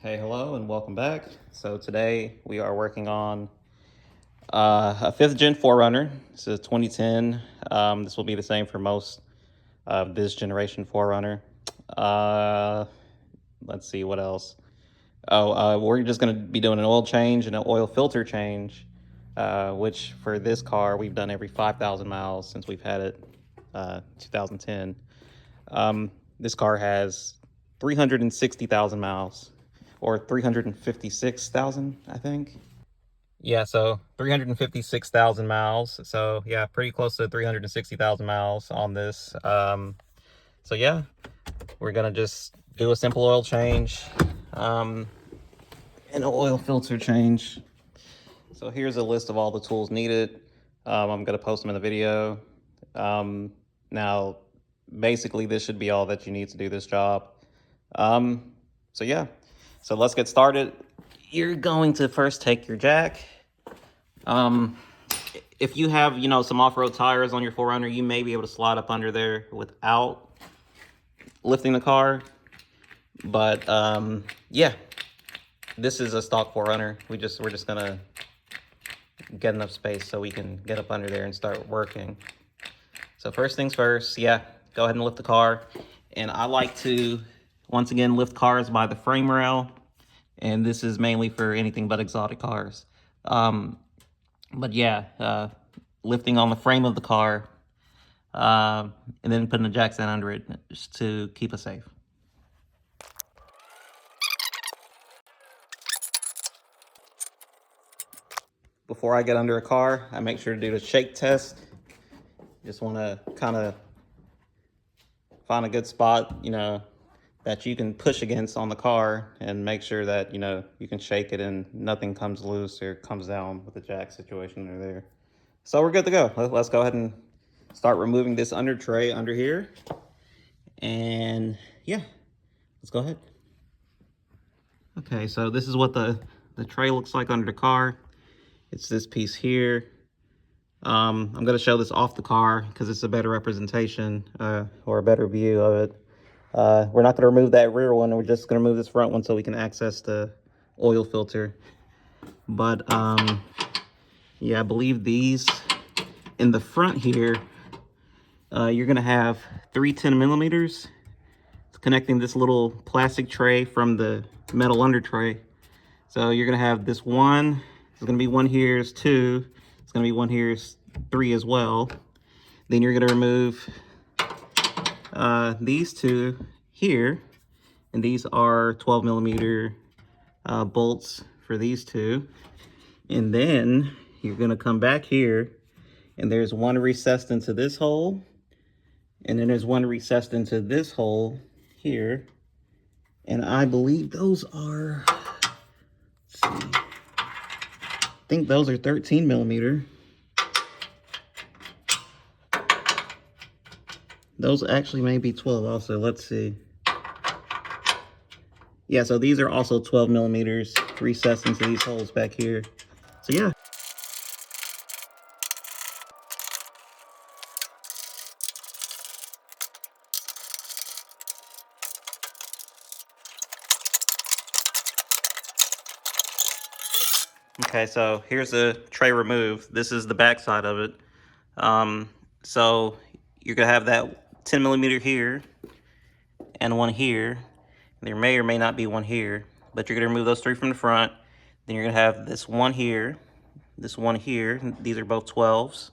Hey, hello, and welcome back. So today we are working on a 5th gen 4runner. This is a 2010. This will be the same for most of this generation 4runner. Uh, let's see what else. We're just going to be doing an oil change and an oil filter change, which for this car we've done every 5,000 miles since we've had it, 2010. This car has 360,000 miles, or 356,000, I think. Yeah, so 356,000 miles. So yeah, pretty close to 360,000 miles on this. So yeah, we're gonna just do a simple oil change, and an oil filter change. So here's a list of all the tools needed. I'm gonna post them in the video. Now, basically, this should be all that you need to do this job. So yeah, so let's get started. You're going to first take your jack. If you have, some off-road tires on your 4Runner, you may be able to slide up under there without lifting the car. But yeah, this is a stock 4Runner. We're just gonna get enough space so we can get up under there and start working. So first things first, yeah, go ahead and lift the car. And I like to, once again, lift cars by the frame rail. And this is mainly for anything but exotic cars. But yeah, lifting on the frame of the car, and then putting a jack stand under it just to keep us safe. Before I get under a car, I make sure to do the shake test. Just want to kind of find a good spot, that you can push against on the car and make sure that, you can shake it and nothing comes loose or comes down with the jack situation under there. So we're good to go. Let's go ahead and start removing this under tray under here. And yeah, let's go ahead. Okay, so this is what the tray looks like under the car. It's this piece here. I'm going to show this off the car because it's a better representation, or a better view of it. We're not going to remove that rear one. We're just going to remove this front one so we can access the oil filter. But yeah, I believe these in the front here, you're going to have 3 10mm connecting this little plastic tray from the metal under tray. So you're going to have this one. There's going to be one here, is 2. It's going to be one here, is 3 as well. Then you're going to remove these 2 here, and these are 12mm bolts for these 2. And then you're going to come back here, and there's one recessed into this hole, and then there's one recessed into this hole here. And I believe those are, let's see, I think those are 13mm. Those actually may be 12 also. Let's see. Yeah, so these are also 12mm recessed into these holes back here. So yeah. Okay, so here's the tray removed. This is the back side of it. So you're gonna have that 10mm here and one here. There may or may not be one here, but you're gonna remove those 3 from the front. Then you're gonna have this one here, this one here. These are both 12s.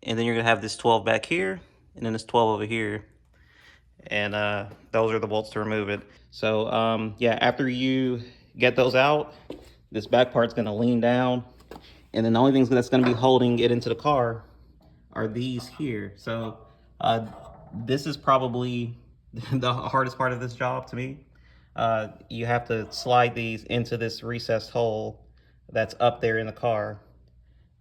And then you're gonna have this 12 back here, and then this 12 over here. And those are the bolts to remove it. So yeah, after you get those out, this back part's gonna lean down, and then the only things that's gonna be holding it into the car are these here. So this is probably the hardest part of this job to me. You have to slide these into this recessed hole that's up there in the car.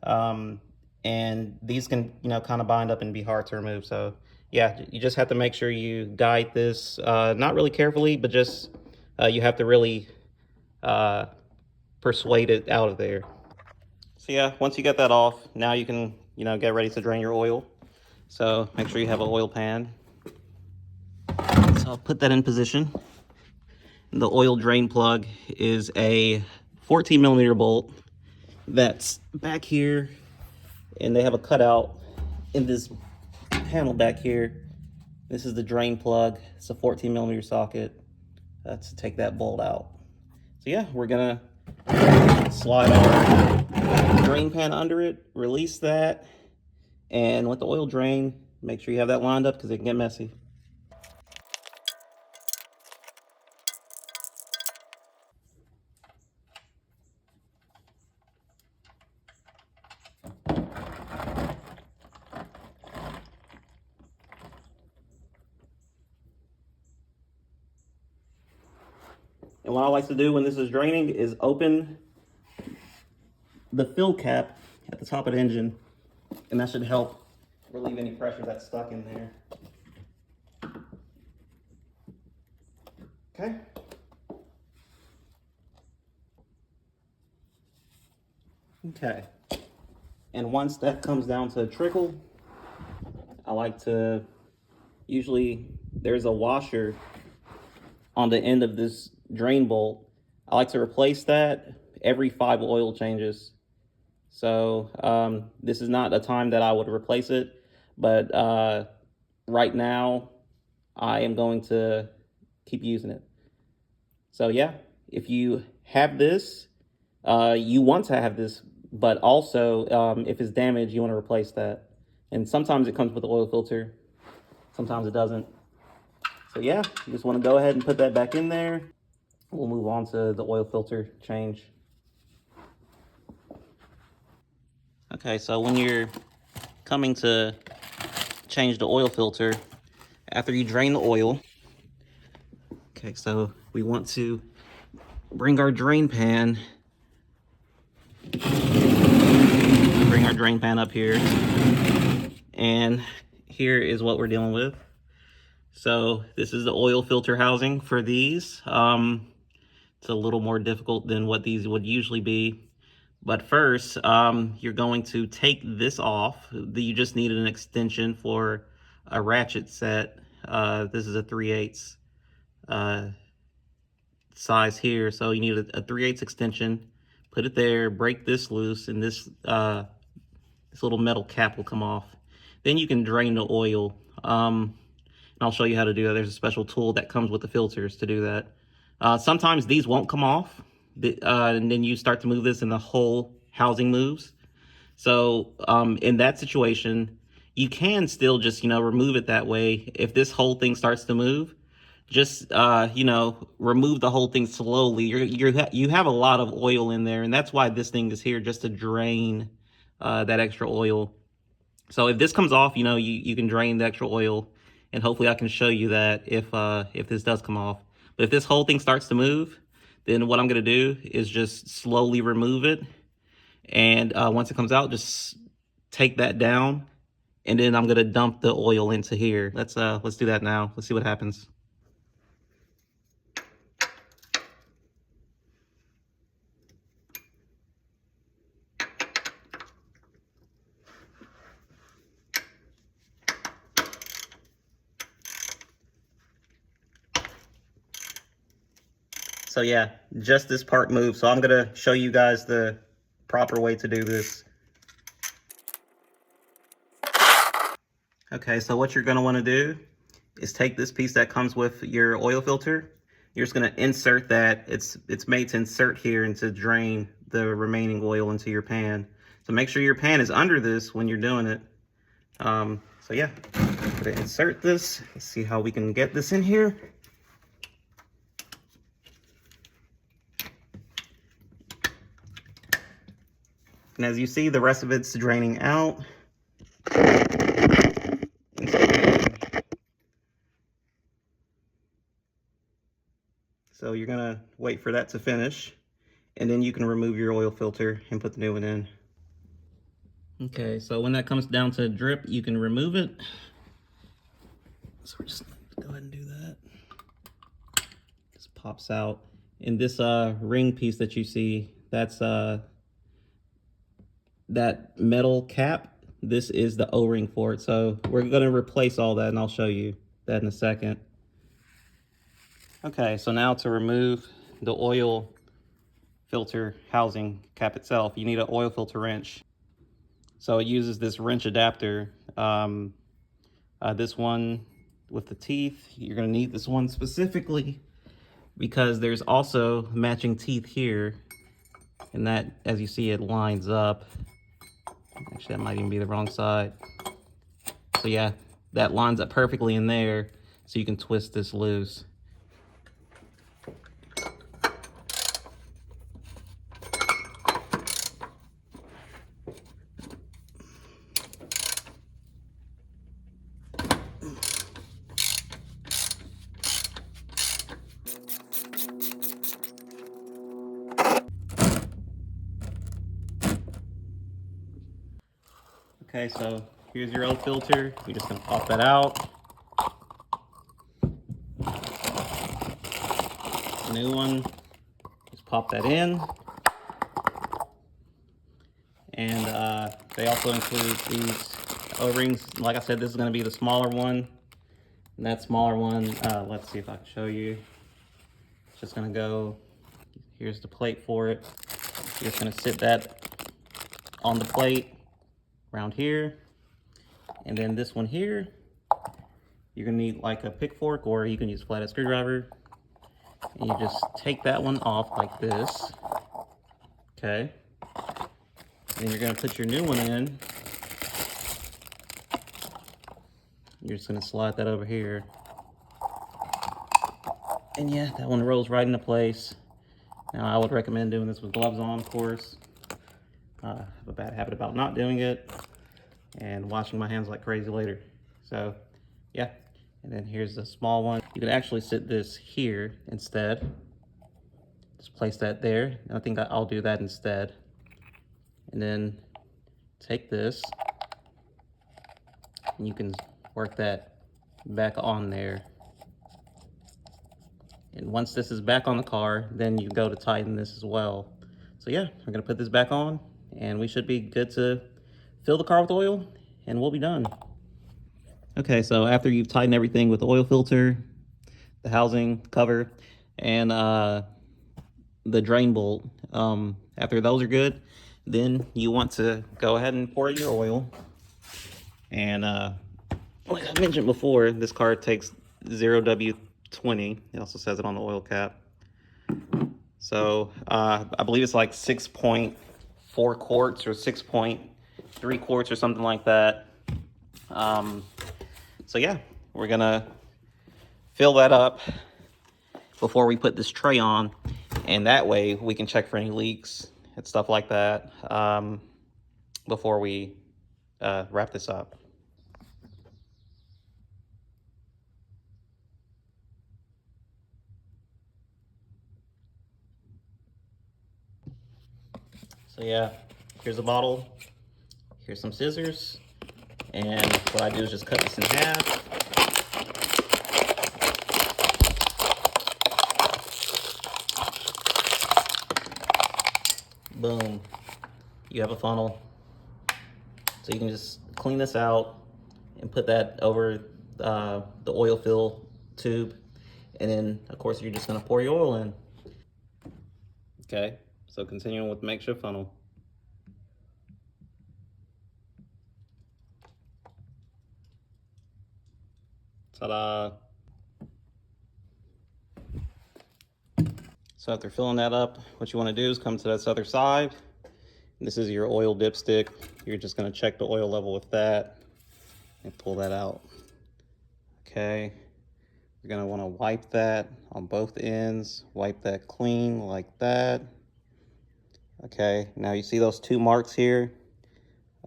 And these can, kind of bind up and be hard to remove. So yeah, you just have to make sure you guide this, not really carefully, but just, you have to really persuade it out of there. So yeah, once you get that off, now you can, get ready to drain your oil. So make sure you have an oil pan. So I'll put that in position. The oil drain plug is a 14 millimeter bolt that's back here, and they have a cutout in this panel back here. This is the drain plug. It's a 14 millimeter socket to take that bolt out. So yeah, we're gonna slide our drain pan under it, release that, and let the oil drain. Make sure you have that lined up because it can get messy. And what I like to do when this is draining is open the fill cap at the top of the engine, and that should help relieve any pressure that's stuck in there. Okay. Okay. And once that comes down to a trickle, I like to, usually there's a washer on the end of this drain bolt. I like to replace that every 5 oil changes. So this is not a time that I would replace it, but right now I am going to keep using it. So yeah, if you have this, you want to have this, but also if it's damaged, you want to replace that. And sometimes it comes with the oil filter, sometimes it doesn't. So yeah, you just want to go ahead and put that back in there. We'll move on to the oil filter change. Okay, so when you're coming to change the oil filter, after you drain the oil, okay, so we want to bring our drain pan up here, and here is what we're dealing with. So this is the oil filter housing for these. It's a little more difficult than what these would usually be. But first, you're going to take this off. You just need an extension for a ratchet set. This is a 3/8 size here. So you need a 3/8 extension. Put it there, break this loose, and this little metal cap will come off. Then you can drain the oil. And I'll show you how to do that. There's a special tool that comes with the filters to do that. Sometimes these won't come off, and then you start to move this and the whole housing moves. So in that situation, you can still just, remove it that way. If this whole thing starts to move, just, remove the whole thing slowly. You have a lot of oil in there, and that's why this thing is here, just to drain that extra oil. So if this comes off, you can drain the extra oil, and hopefully I can show you that if this does come off. But if this whole thing starts to move, then what I'm going to do is just slowly remove it. And once it comes out, just take that down, and then I'm going to dump the oil into here. Let's do that now. Let's see what happens. So yeah, just this part moves. So I'm going to show you guys the proper way to do this. Okay, so what you're going to want to do is take this piece that comes with your oil filter. You're just going to insert that. It's made to insert here and to drain the remaining oil into your pan. So make sure your pan is under this when you're doing it. So yeah, I'm going to insert this. Let's see how we can get this in here. And as you see, the rest of it's draining out. So you're gonna wait for that to finish, and then you can remove your oil filter and put the new one in. Okay, so when that comes down to drip, you can remove it. So we're just gonna go ahead and do that. Just pops out. And this ring piece that you see, that's that metal cap. This is the O-ring for it. So we're gonna replace all that, and I'll show you that in a second. Okay, so now to remove the oil filter housing cap itself, you need an oil filter wrench. So it uses this wrench adapter. This one with the teeth, you're gonna need this one specifically because there's also matching teeth here, and that, as you see, it lines up. Actually, that might even be the wrong side. So yeah, that lines up perfectly in there, so you can twist this loose. Okay, so here's your old filter. You're just gonna pop that out. New one, just pop that in. And they also include these O-rings. Like I said, this is gonna be the smaller one. And that smaller one, let's see if I can show you. It's just gonna go, here's the plate for it. You're just gonna sit that on the plate around here. And then this one here, you're gonna need like a pick fork, or you can use a flathead screwdriver. And you just take that one off like this. Okay. And then you're gonna put your new one in. You're just gonna slide that over here. And yeah, that one rolls right into place. Now I would recommend doing this with gloves on, of course. I have a bad habit about not doing it and washing my hands like crazy later. So yeah, and then here's the small one. You can actually sit this here instead. Just place that there. And I think I'll do that instead. And then take this and you can work that back on there. And once this is back on the car, then you go to tighten this as well. So yeah, we're gonna put this back on and we should be good to fill the car with oil and we'll be done. Okay, so after you've tightened everything with the oil filter, the housing cover, and the drain bolt, after those are good, then you want to go ahead and pour your oil. And like I mentioned before, this car takes 0W20. It also says it on the oil cap. So I believe it's like 6.4 quarts or 6.3 quarts or something like that. So yeah, we're gonna fill that up before we put this tray on, and that way we can check for any leaks and stuff like that before we wrap this up. So yeah, here's a bottle, here's some scissors, and what I do is just cut this in half. Boom, you have a funnel. So you can just clean this out and put that over the oil fill tube. And then of course you're just gonna pour your oil in. Okay, so continuing with the makeshift funnel. Ta-da! So after filling that up, what you want to do is come to this other side. This is your oil dipstick. You're just going to check the oil level with that and pull that out. Okay, you're going to want to wipe that on both ends. Wipe that clean like that. Okay, now you see those two marks here?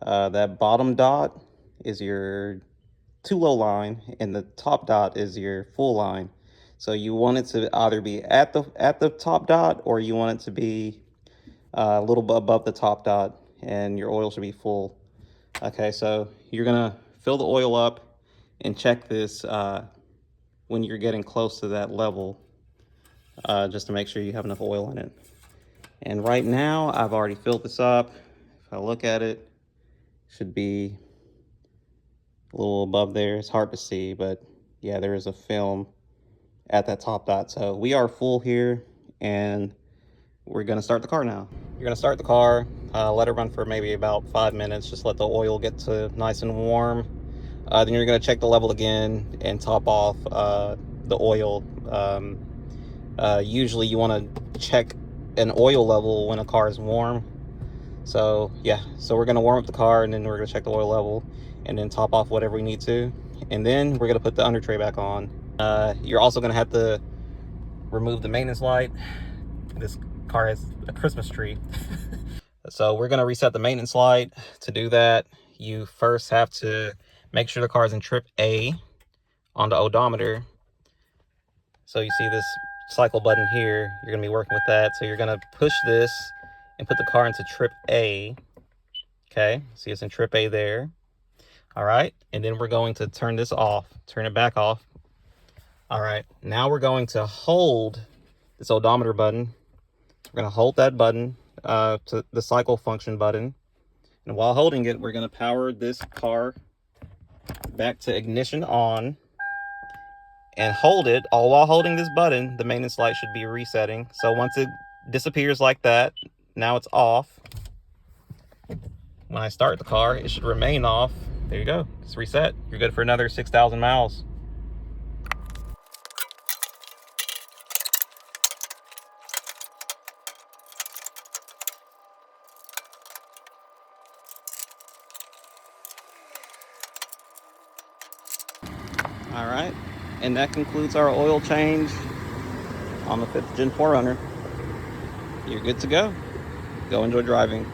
That bottom dot is your too low line, and the top dot is your full line. So you want it to either be at the top dot, or you want it to be a little bit above the top dot, and your oil should be full. Okay, so you're gonna fill the oil up and check this when you're getting close to that level, just to make sure you have enough oil in it. And right now, I've already filled this up. If I look at it, it should be a little above there. It's hard to see, but yeah, there is a film at that top dot. So we are full here, and we're gonna start the car now. You're gonna start the car, let it run for maybe about 5 minutes, just let the oil get to nice and warm. Then you're gonna check the level again and top off the oil. Usually you wanna check an oil level when a car is warm. So yeah, so we're gonna warm up the car, and then we're gonna check the oil level, and then top off whatever we need to. And then we're gonna put the under tray back on. You're also gonna have to remove the maintenance light. This car has a Christmas tree. So we're gonna reset the maintenance light. To do that, you first have to make sure the car is in trip A on the odometer. So you see this cycle button here, you're gonna be working with that. So you're gonna push this and put the car into trip A. Okay, see it's in trip A there. All right, and then we're going to turn this off, turn it back off. All right, now we're going to hold this odometer button. We're gonna hold that button to the cycle function button. And while holding it, we're gonna power this car back to ignition on and hold it. All while holding this button, the maintenance light should be resetting. So once it disappears like that, now it's off. When I start the car, it should remain off. There you go, it's reset. You're good for another 6,000 miles. All right, and that concludes our oil change on the 5th Gen 4Runner. You're good to go. Go enjoy driving.